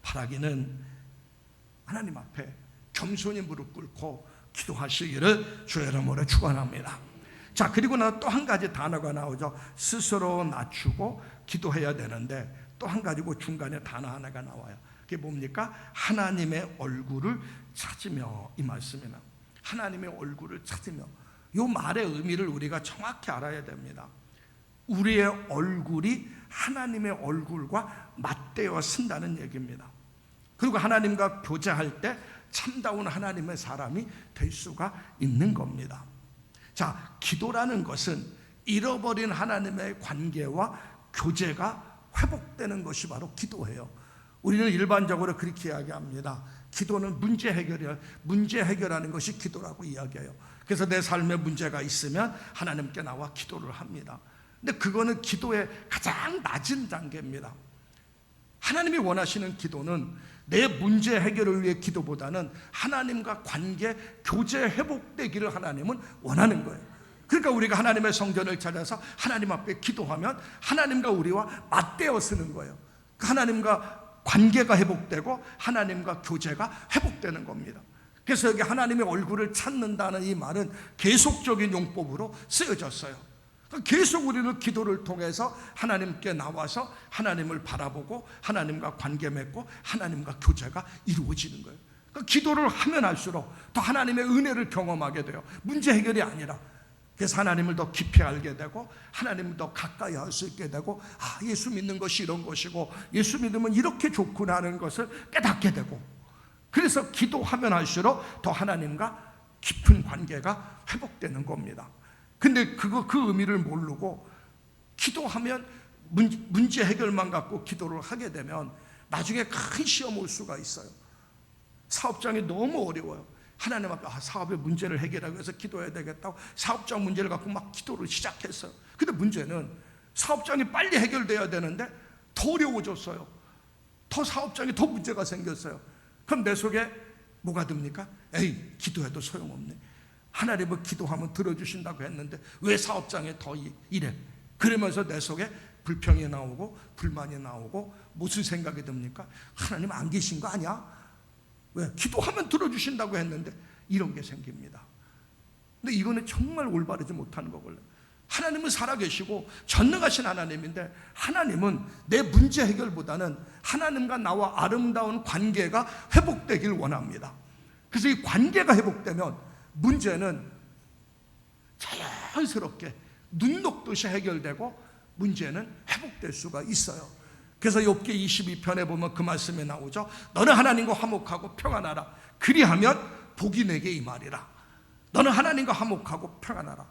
[SPEAKER 1] 바라기는 하나님 앞에 겸손히 무릎 꿇고 기도하시기를 주의 이름으로 축원합니다. 자, 그리고 나 또 한 가지 단어가 나오죠. 스스로 낮추고 기도해야 되는데 또 한 가지고 중간에 단어 하나가 나와요. 그게 뭡니까? 하나님의 얼굴을 찾으며, 이 말씀이나 하나님의 얼굴을 찾으며, 이 말의 의미를 우리가 정확히 알아야 됩니다. 우리의 얼굴이 하나님의 얼굴과 맞대어 쓴다는 얘기입니다. 그리고 하나님과 교제할 때 참다운 하나님의 사람이 될 수가 있는 겁니다. 자, 기도라는 것은 잃어버린 하나님의 관계와 교제가 회복되는 것이 바로 기도예요. 우리는 일반적으로 그렇게 이야기합니다. 기도는 문제 해결하는 것이 기도라고 이야기해요. 그래서 내 삶에 문제가 있으면 하나님께 나와 기도를 합니다. 근데 그거는 기도의 가장 낮은 단계입니다. 하나님이 원하시는 기도는 내 문제 해결을 위해 기도보다는 하나님과 관계, 교제 회복되기를 하나님은 원하는 거예요. 그러니까 우리가 하나님의 성전을 찾아서 하나님 앞에 기도하면 하나님과 우리와 맞대어 쓰는 거예요. 하나님과 관계가 회복되고 하나님과 교제가 회복되는 겁니다. 그래서 여기 하나님의 얼굴을 찾는다는 이 말은 계속적인 용법으로 쓰여졌어요. 계속 우리는 기도를 통해서 하나님께 나와서 하나님을 바라보고 하나님과 관계 맺고 하나님과 교제가 이루어지는 거예요. 그러니까 기도를 하면 할수록 더 하나님의 은혜를 경험하게 돼요. 문제 해결이 아니라. 그래서 하나님을 더 깊이 알게 되고 하나님을 더 가까이 할 수 있게 되고, 아, 예수 믿는 것이 이런 것이고 예수 믿으면 이렇게 좋구나 하는 것을 깨닫게 되고, 그래서 기도하면 할수록 더 하나님과 깊은 관계가 회복되는 겁니다. 근데 그 의미를 모르고 기도하면 문제 해결만 갖고 기도를 하게 되면 나중에 큰 시험 올 수가 있어요. 사업장이 너무 어려워요. 하나님 앞에 사업의 문제를 해결하기 위해서 기도해야 되겠다고 사업장 문제를 갖고 막 기도를 시작했어요. 근데 문제는 사업장이 빨리 해결돼야 되는데 더 어려워졌어요. 더 사업장이 더 문제가 생겼어요. 그럼 내 속에 뭐가 듭니까? 에이, 기도해도 소용없네. 하나님은 기도하면 들어주신다고 했는데 왜 사업장에 더 이래? 그러면서 내 속에 불평이 나오고 불만이 나오고 무슨 생각이 듭니까? 하나님 안 계신 거 아니야? 왜? 기도하면 들어주신다고 했는데 이런 게 생깁니다. 근데 이거는 정말 올바르지 못한 거걸요. 하나님은 살아계시고 전능하신 하나님인데 하나님은 내 문제 해결보다는 하나님과 나와 아름다운 관계가 회복되길 원합니다. 그래서 이 관계가 회복되면 문제는 자연스럽게 눈 녹듯이 해결되고 문제는 회복될 수가 있어요. 그래서 욥기 22편에 보면 그 말씀이 나오죠. 너는 하나님과 화목하고 평안하라. 그리하면 복이 내게 임하리라. 너는 하나님과 화목하고 평안하라.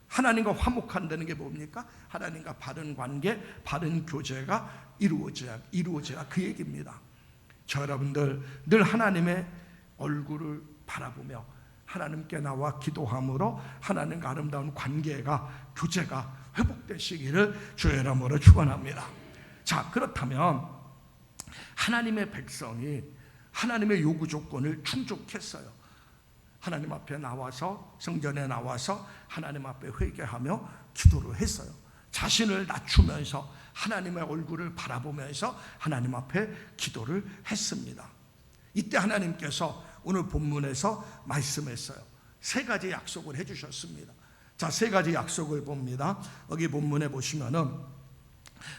[SPEAKER 1] 하나님과 화목한다는 게 뭡니까? 하나님과 바른 관계, 바른 교제가 이루어져야 그 얘기입니다. 저 여러분들 늘 하나님의 얼굴을 바라보며 하나님께 나와 기도함으로 하나님과 아름다운 관계가, 교제가 회복되시기를 주의 이름으로 축원합니다. 자, 그렇다면 하나님의 백성이 하나님의 요구 조건을 충족했어요. 하나님 앞에 나와서, 성전에 나와서 하나님 앞에 회개하며 기도를 했어요. 자신을 낮추면서 하나님의 얼굴을 바라보면서 하나님 앞에 기도를 했습니다. 이때 하나님께서 오늘 본문에서 말씀했어요. 세 가지 약속을 해주셨습니다. 자, 세 가지 약속을 봅니다. 여기 본문에 보시면은,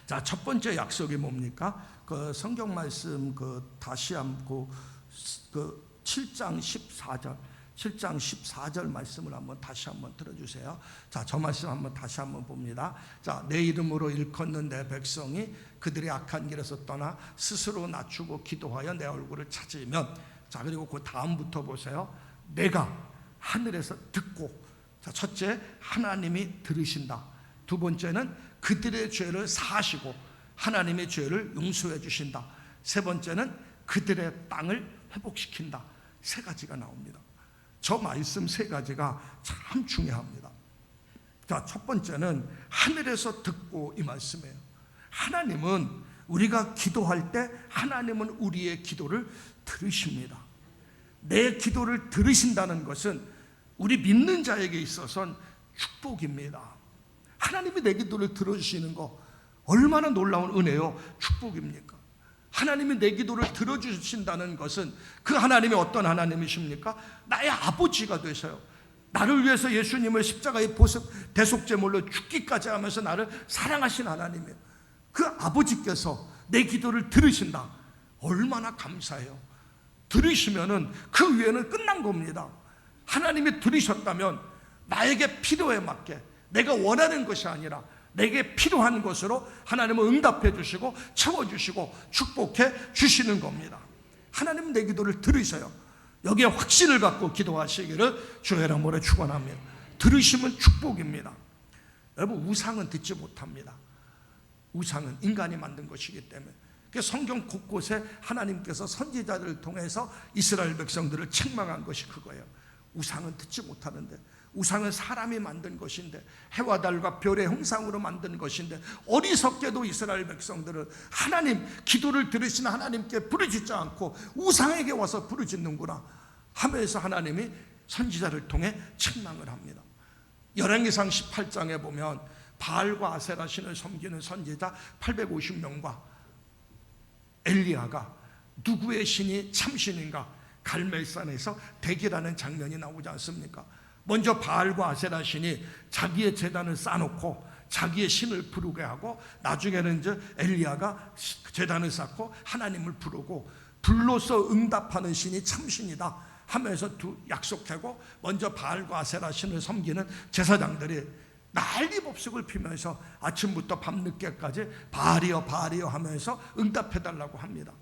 [SPEAKER 1] 자, 첫 번째 약속이 뭡니까? 그 성경 말씀 다시 한번 7장 14절 말씀을 한번 다시 한번 들어주세요. 자, 저 말씀 한번 다시 한번 봅니다. 자, 내 이름으로 일컫는 내 백성이 그들의 악한 길에서 떠나 스스로 낮추고 기도하여 내 얼굴을 찾으면, 자, 그리고 그 다음부터 보세요. 내가 하늘에서 듣고, 자, 첫째, 하나님이 들으신다. 두 번째는 그들의 죄를 사하시고 하나님의 죄를 용서해 주신다. 세 번째는 그들의 땅을 회복시킨다. 세 가지가 나옵니다. 저 말씀 세 가지가 참 중요합니다. 자, 첫 번째는 하늘에서 듣고, 이 말씀이에요. 하나님은 우리가 기도할 때 하나님은 우리의 기도를 들으십니다. 내 기도를 들으신다는 것은 우리 믿는 자에게 있어서는 축복입니다. 하나님이 내 기도를 들어주시는 거 얼마나 놀라운 은혜요, 축복입니까? 하나님이 내 기도를 들어주신다는 것은 그 하나님이 어떤 하나님이십니까? 나의 아버지가 되셔요. 나를 위해서 예수님을 십자가의 대속제물로 죽기까지 하면서 나를 사랑하신 하나님이에요. 그 아버지께서 내 기도를 들으신다. 얼마나 감사해요. 들으시면은 그 위에는 끝난 겁니다. 하나님이 들으셨다면 나에게 필요에 맞게, 내가 원하는 것이 아니라 내게 필요한 것으로 하나님은 응답해 주시고 채워주시고 축복해 주시는 겁니다. 하나님은 내 기도를 들으셔요. 여기에 확신을 갖고 기도하시기를 주의 이름으로 축원합니다. 들으시면 축복입니다. 여러분, 우상은 듣지 못합니다. 우상은 인간이 만든 것이기 때문에. 성경 곳곳에 하나님께서 선지자들을 통해서 이스라엘 백성들을 책망한 것이 그거예요. 우상은 듣지 못하는데, 우상은 사람이 만든 것인데, 해와 달과 별의 형상으로 만든 것인데, 어리석게도 이스라엘 백성들은 하나님 기도를 들으시는 하나님께 부르짖지 않고 우상에게 와서 부르짖는구나 하면서 하나님이 선지자를 통해 책망을 합니다. 열왕기상 18장에 보면 바알과 아세라 신을 섬기는 선지자 850명과 엘리야가 누구의 신이 참신인가 갈멜산에서 대결하는 장면이 나오지 않습니까? 먼저 바알과 아세라 신이 자기의 제단을 쌓아놓고 자기의 신을 부르게 하고, 나중에는 이제 엘리야가 제단을 쌓고 하나님을 부르고 불로서 응답하는 신이 참신이다 하면서 약속하고, 먼저 바알과 아세라 신을 섬기는 제사장들이 난리법석을 피면서 아침부터 밤늦게까지 바알이여 바알이여 하면서 응답해달라고 합니다.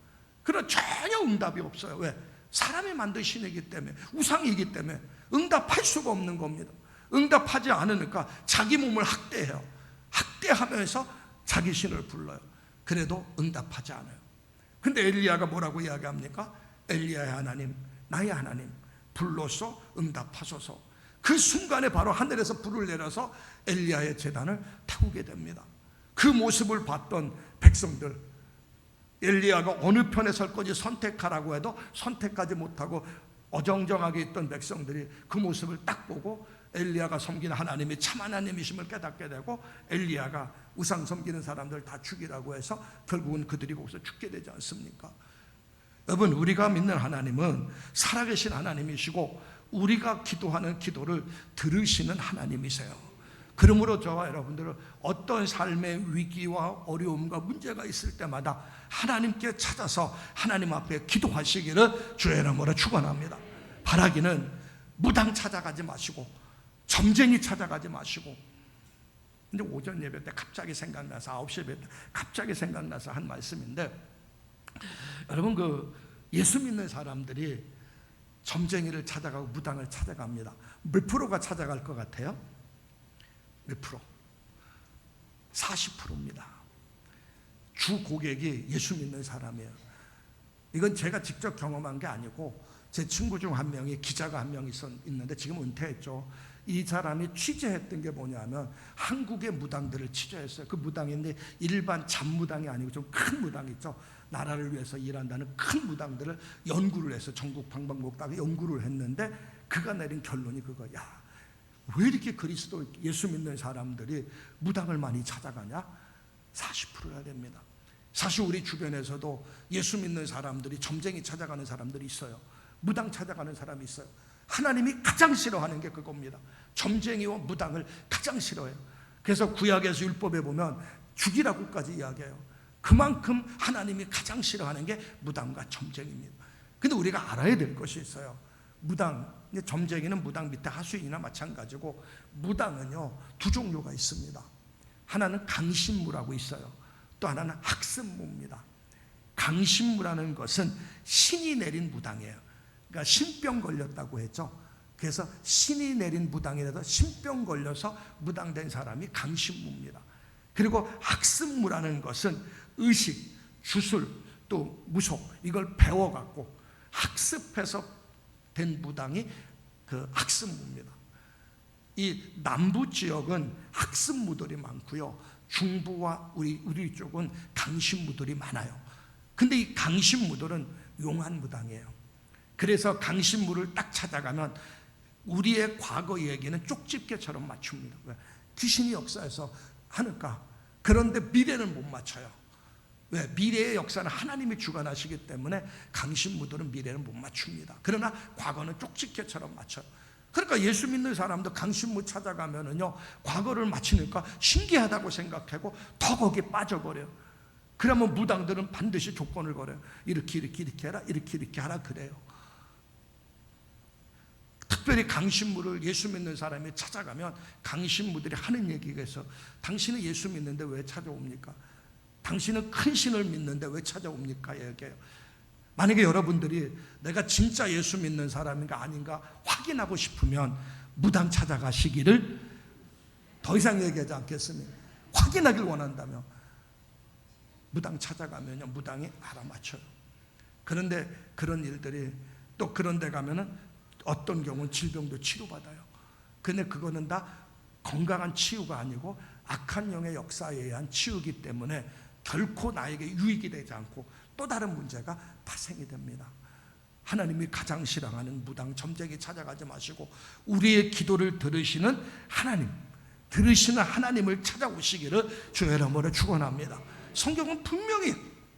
[SPEAKER 1] 그러나 전혀 응답이 없어요. 왜? 사람이 만든 신이기 때문에, 우상이기 때문에 응답할 수가 없는 겁니다. 응답하지 않으니까 자기 몸을 학대해요. 학대하면서 자기 신을 불러요. 그래도 응답하지 않아요. 근데 엘리야가 뭐라고 이야기합니까? 엘리야의 하나님, 나의 하나님, 불로써 응답하소서. 그 순간에 바로 하늘에서 불을 내려서 엘리야의 제단을 태우게 됩니다. 그 모습을 봤던 백성들, 엘리야가 어느 편에 설 건지 선택하라고 해도 선택하지 못하고 어정쩡하게 있던 백성들이 그 모습을 딱 보고 엘리야가 섬기는 하나님이 참 하나님이심을 깨닫게 되고, 엘리야가 우상 섬기는 사람들 다 죽이라고 해서 결국은 그들이 거기서 죽게 되지 않습니까? 여러분, 우리가 믿는 하나님은 살아계신 하나님이시고 우리가 기도하는 기도를 들으시는 하나님이세요. 그러므로 저와 여러분들은 어떤 삶의 위기와 어려움과 문제가 있을 때마다 하나님께 찾아서 하나님 앞에 기도하시기를 주의 이름으로 축원합니다. 바라기는 무당 찾아가지 마시고 점쟁이 찾아가지 마시고. 근데 오전 예배 때 갑자기 생각나서, 9시 예배 때 갑자기 생각나서 한 말씀인데, 여러분, 그 예수 믿는 사람들이 점쟁이를 찾아가고 무당을 찾아갑니다. 몇 프로가 찾아갈 것 같아요? 몇 프로? 40%입니다. 주 고객이 예수 믿는 사람이에요. 이건 제가 직접 경험한 게 아니고 제 친구 중 한 명이, 기자가 한 명 있는데 지금 은퇴했죠. 이 사람이 취재했던 게 뭐냐면 한국의 무당들을 취재했어요. 그 무당인데 일반 잡무당이 아니고 좀 큰 무당 있죠. 나라를 위해서 일한다는 큰 무당들을 연구를 해서 전국 방방곡곡 연구를 했는데, 그가 내린 결론이 그거야. 왜 이렇게 그리스도 예수 믿는 사람들이 무당을 많이 찾아가냐? 40%야 됩니다. 사실 우리 주변에서도 예수 믿는 사람들이 점쟁이 찾아가는 사람들이 있어요. 무당 찾아가는 사람이 있어요. 하나님이 가장 싫어하는 게 그겁니다. 점쟁이와 무당을 가장 싫어해요. 그래서 구약에서 율법에 보면 죽이라고까지 이야기해요. 그만큼 하나님이 가장 싫어하는 게 무당과 점쟁이입니다. 근데 우리가 알아야 될 것이 있어요. 무당, 점쟁이는 무당 밑에 하수인이나 마찬가지고, 무당은요 두 종류가 있습니다. 하나는 강신무라고 있어요. 또 하나는 학습무입니다. 강신무라는 것은 신이 내린 무당이에요. 그러니까 신병 걸렸다고 했죠. 그래서 신이 내린 무당이라서 신병 걸려서 무당된 사람이 강신무입니다. 그리고 학습무라는 것은 의식, 주술, 또 무속, 이걸 배워갖고 학습해서 된 무당이 그 학습무입니다. 이 남부 지역은 학습무들이 많고요, 중부와 우리 쪽은 강신무들이 많아요. 근데 이 강신무들은 용한 무당이에요. 그래서 강신무를 딱 찾아가면 우리의 과거 얘기는 쪽집게처럼 맞춥니다. 왜? 귀신이 역사에서 하니까. 그런데 미래는 못 맞춰요. 왜? 미래의 역사는 하나님이 주관하시기 때문에 강신무들은 미래는 못 맞춥니다. 그러나 과거는 쪽집게처럼 맞춰요. 그러니까 예수 믿는 사람도 강신무 찾아가면은요, 과거를 맞히니까 신기하다고 생각하고 더 거기에 빠져버려요. 그러면 무당들은 반드시 조건을 걸어요. 이렇게 해라, 이렇게 하라 그래요. 특별히 강신무를 예수 믿는 사람이 찾아가면 강신무들이 하는 얘기가 있어. 당신은 예수 믿는데 왜 찾아옵니까? 당신은 큰 신을 믿는데 왜 찾아옵니까? 얘기해요. 만약에 여러분들이 내가 진짜 예수 믿는 사람인가 아닌가 확인하고 싶으면 무당 찾아가시기를, 더 이상 얘기하지 않겠습니다. 확인하길 원한다면 무당 찾아가면요, 무당이 알아맞혀요. 그런데 그런 일들이, 또 그런 데 가면은 어떤 경우는 질병도 치료받아요. 근데 그거는 다 건강한 치유가 아니고 악한 영의 역사에 의한 치유이기 때문에 결코 나에게 유익이 되지 않고 또 다른 문제가 발생이 됩니다. 하나님이 가장 싫어하는 무당 점쟁이 찾아가지 마시고 우리의 기도를 들으시는 하나님을 찾아오시기를 주의 이름으로 축원합니다. 성경은 분명히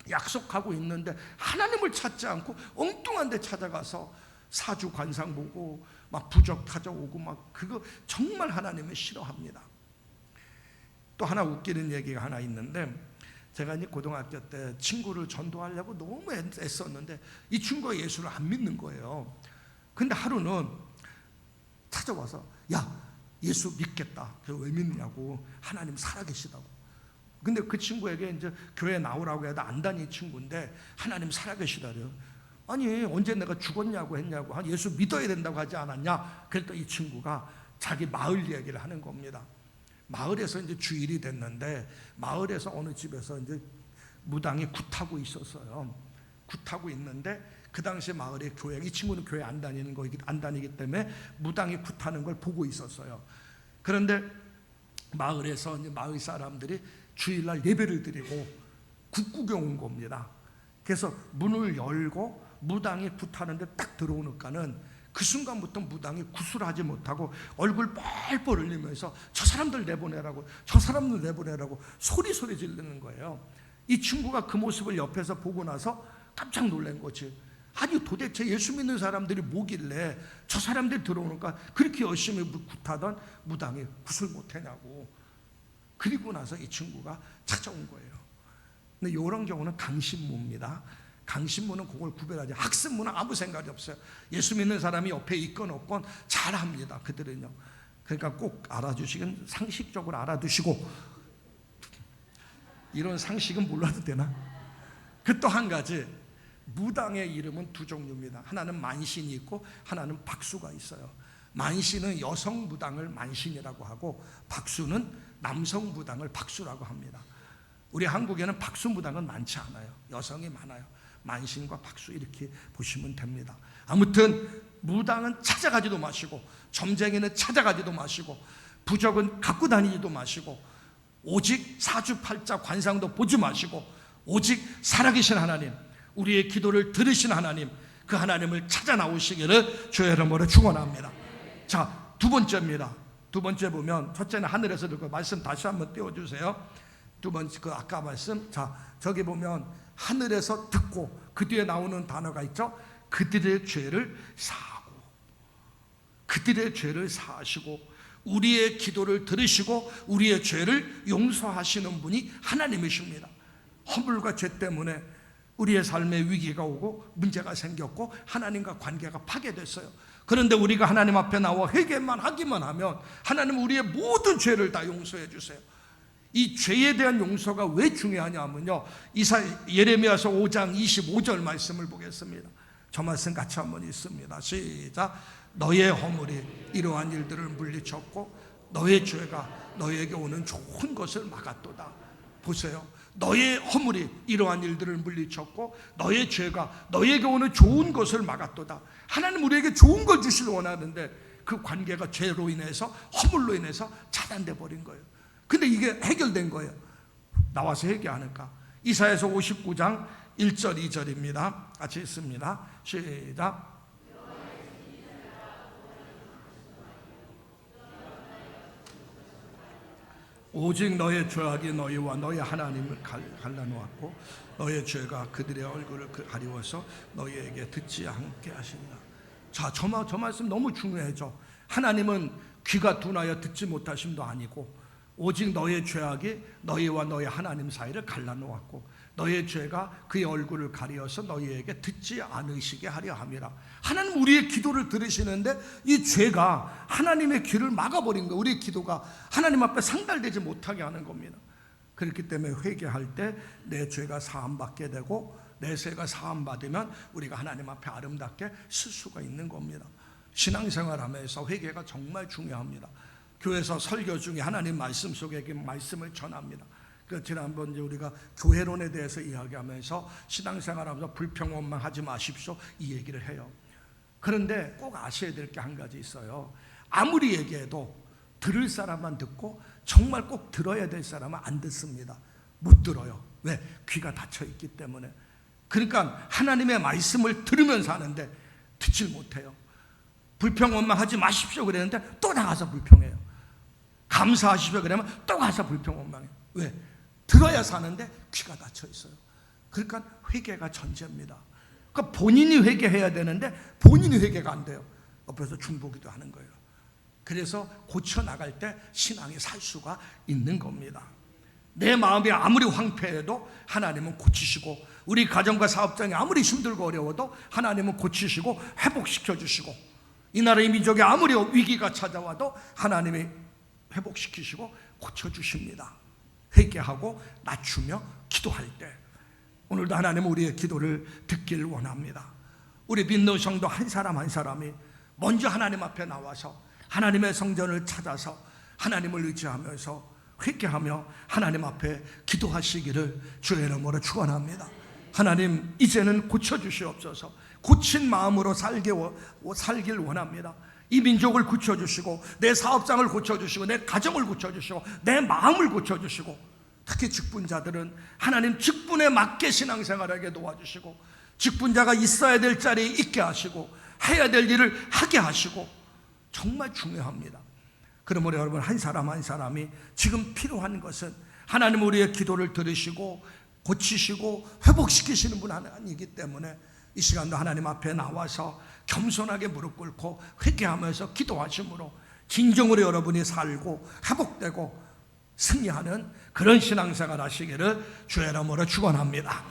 [SPEAKER 1] 약속하고 있는데 하나님을 찾지 않고 엉뚱한 데 찾아가서 사주 관상 보고 막 부적 찾아오고 막, 그거 정말 하나님을 싫어합니다. 또 하나 웃기는 얘기가 하나 있는데, 제가 이제 고등학교 때 친구를 전도하려고 너무 애썼는데 이 친구가 예수를 안 믿는 거예요. 근데 하루는 찾아와서, 야, 예수 믿겠다. 그래서 왜 믿냐고. 하나님 살아계시다고. 근데 그 친구에게 이제 교회 나오라고 해도 안 다니는 친구인데 하나님 살아계시다래요. 아니, 언제 내가 죽었냐고 했냐고. 예수 믿어야 된다고 하지 않았냐. 그랬더니 이 친구가 자기 마을 얘기를 하는 겁니다. 마을에서 이제 주일이 됐는데 마을에서 어느 집에서 이제 무당이 굿하고 있었어요. 굿하고 있는데 그 당시에 마을에 교회, 이 친구는 교회 안 다니기 때문에 무당이 굿하는 걸 보고 있었어요. 그런데 마을에서 이제 마을 사람들이 주일날 예배를 드리고 굿 구경 온 겁니다. 그래서 문을 열고 무당이 굿하는데 딱 들어오니까는 그 순간부터 무당이 굿을 하지 못하고 얼굴 뻘뻘 흘리면서 저 사람들 내보내라고, 저 사람들 내보내라고 소리 지르는 거예요. 이 친구가 그 모습을 옆에서 보고 나서 깜짝 놀란 거지. 아니, 도대체 예수 믿는 사람들이 뭐길래 저 사람들 들어오니까 그렇게 열심히 굿하던 무당이 굿을 못하냐고. 그리고 나서 이 친구가 찾아온 거예요. 근데 이런 경우는 강신무입니다. 강신무는 그걸 구별하지, 학습무는 아무 생각이 없어요. 예수 믿는 사람이 옆에 있건 없건 잘합니다, 그들은요. 그러니까 꼭 알아주시긴, 상식적으로 알아두시고, 이런 상식은 몰라도 되나? 그 또 한 가지, 무당의 이름은 두 종류입니다. 하나는 만신이 있고 하나는 박수가 있어요. 만신은 여성 무당을 만신이라고 하고 박수는 남성 무당을 박수라고 합니다. 우리 한국에는 박수 무당은 많지 않아요. 여성이 많아요. 만신과 박수 이렇게 보시면 됩니다. 아무튼 무당은 찾아가지도 마시고 점쟁이는 찾아가지도 마시고 부적은 갖고 다니지도 마시고 오직 사주팔자 관상도 보지 마시고 오직 살아계신 하나님, 우리의 기도를 들으신 하나님, 그 하나님을 찾아 나오시기를 주의 이름으로 축원합니다. 자, 두 번째입니다. 두 번째 보면, 첫째는 하늘에서 듣고, 말씀 다시 한번 띄워주세요. 두 번째, 그 아까 말씀, 자, 저기 보면 하늘에서 듣고, 그 뒤에 나오는 단어가 있죠. 그들의 죄를 사하고, 그들의 죄를 사하시고 우리의 기도를 들으시고 우리의 죄를 용서하시는 분이 하나님이십니다. 허물과 죄 때문에 우리의 삶에 위기가 오고 문제가 생겼고 하나님과 관계가 파괴됐어요. 그런데 우리가 하나님 앞에 나와 회개만 하기만 하면 하나님은 우리의 모든 죄를 다 용서해 주세요. 이 죄에 대한 용서가 왜 중요하냐면요, 예레미야서 5장 25절 말씀을 보겠습니다. 저 말씀 같이 한번 읽습니다. 시작. 너의 허물이 이러한 일들을 물리쳤고 너의 죄가 너에게 오는 좋은 것을 막았도다. 보세요. 너의 허물이 이러한 일들을 물리쳤고 너의 죄가 너에게 오는 좋은 것을 막았도다. 하나님 우리에게 좋은 걸 주시길 원하는데 그 관계가 죄로 인해서, 허물로 인해서 차단돼 버린 거예요. 근데 이게 해결된 거예요. 나와서 회개하니까. 이사야서 59장 1절 2절입니다. 같이 읽습니다. 시작. 오직 너의 죄악이 너희와 너희 하나님을 갈라놓았고 너의 죄가 그들의 얼굴을 가리워서 너희에게 듣지 않게 하시니라. 자, 저 말씀 너무 중요해져. 하나님은 귀가 둔하여 듣지 못하심도 아니고 오직 너의 죄악이 너희와 너희 하나님 사이를 갈라놓았고 너의 죄가 그의 얼굴을 가리어서 너희에게 듣지 않으시게 하려 함이라. 하나님 우리의 기도를 들으시는데 이 죄가 하나님의 귀를 막아버린 거예요. 우리의 기도가 하나님 앞에 상달되지 못하게 하는 겁니다. 그렇기 때문에 회개할 때 내 죄가 사함받게 되고 내 죄가 사함받으면 우리가 하나님 앞에 아름답게 쓸 수가 있는 겁니다. 신앙생활하면서 회개가 정말 중요합니다. 교회에서 설교 중에 하나님 말씀 속에 말씀을 전합니다. 지난번 우리가 교회론에 대해서 이야기하면서 신앙생활하면서 불평 원망하지 마십시오 이 얘기를 해요. 그런데 꼭 아셔야 될 게 한 가지 있어요. 아무리 얘기해도 들을 사람만 듣고 정말 꼭 들어야 될 사람은 안 듣습니다. 못 들어요. 왜? 귀가 닫혀 있기 때문에. 그러니까 하나님의 말씀을 들으면서 하는데 듣질 못해요. 불평 원망하지 마십시오 그랬는데 또 나가서 불평해요. 감사하십시오 그러면 또 가서 불평 원망해요. 왜? 들어야 사는데 귀가 닫혀 있어요. 그러니까 회개가 전제입니다. 그러니까 본인이 회개해야 되는데 본인이 회개가 안 돼요. 옆에서 중보기도 하는 거예요. 그래서 고쳐나갈 때 신앙이 살 수가 있는 겁니다. 내 마음이 아무리 황폐해도 하나님은 고치시고 우리 가정과 사업장이 아무리 힘들고 어려워도 하나님은 고치시고 회복시켜 주시고 이 나라의 민족에 아무리 위기가 찾아와도 하나님이 회복시키시고 고쳐주십니다. 회개하고 낮추며 기도할 때 오늘도 하나님은 우리의 기도를 듣길 원합니다. 우리 믿는 성도 한 사람 한 사람이 먼저 하나님 앞에 나와서 하나님의 성전을 찾아서 하나님을 의지하면서 회개하며 하나님 앞에 기도하시기를 주의 이름으로 축원합니다. 하나님 이제는 고쳐주시옵소서. 고친 마음으로 살길 원합니다. 이 민족을 고쳐주시고 내 사업장을 고쳐주시고 내 가정을 고쳐주시고 내 마음을 고쳐주시고 특히 직분자들은 하나님 직분에 맞게 신앙생활하게 도와주시고 직분자가 있어야 될 자리에 있게 하시고 해야 될 일을 하게 하시고 정말 중요합니다. 그러므로 여러분 한 사람 한 사람이 지금 필요한 것은 하나님 우리의 기도를 들으시고 고치시고 회복시키시는 분 하나님이기 때문에 이 시간도 하나님 앞에 나와서 겸손하게 무릎 꿇고 회개하면서 기도하심으로 진정으로 여러분이 살고 회복되고 승리하는 그런 신앙생활 하시기를 주의 이름으로 축원합니다.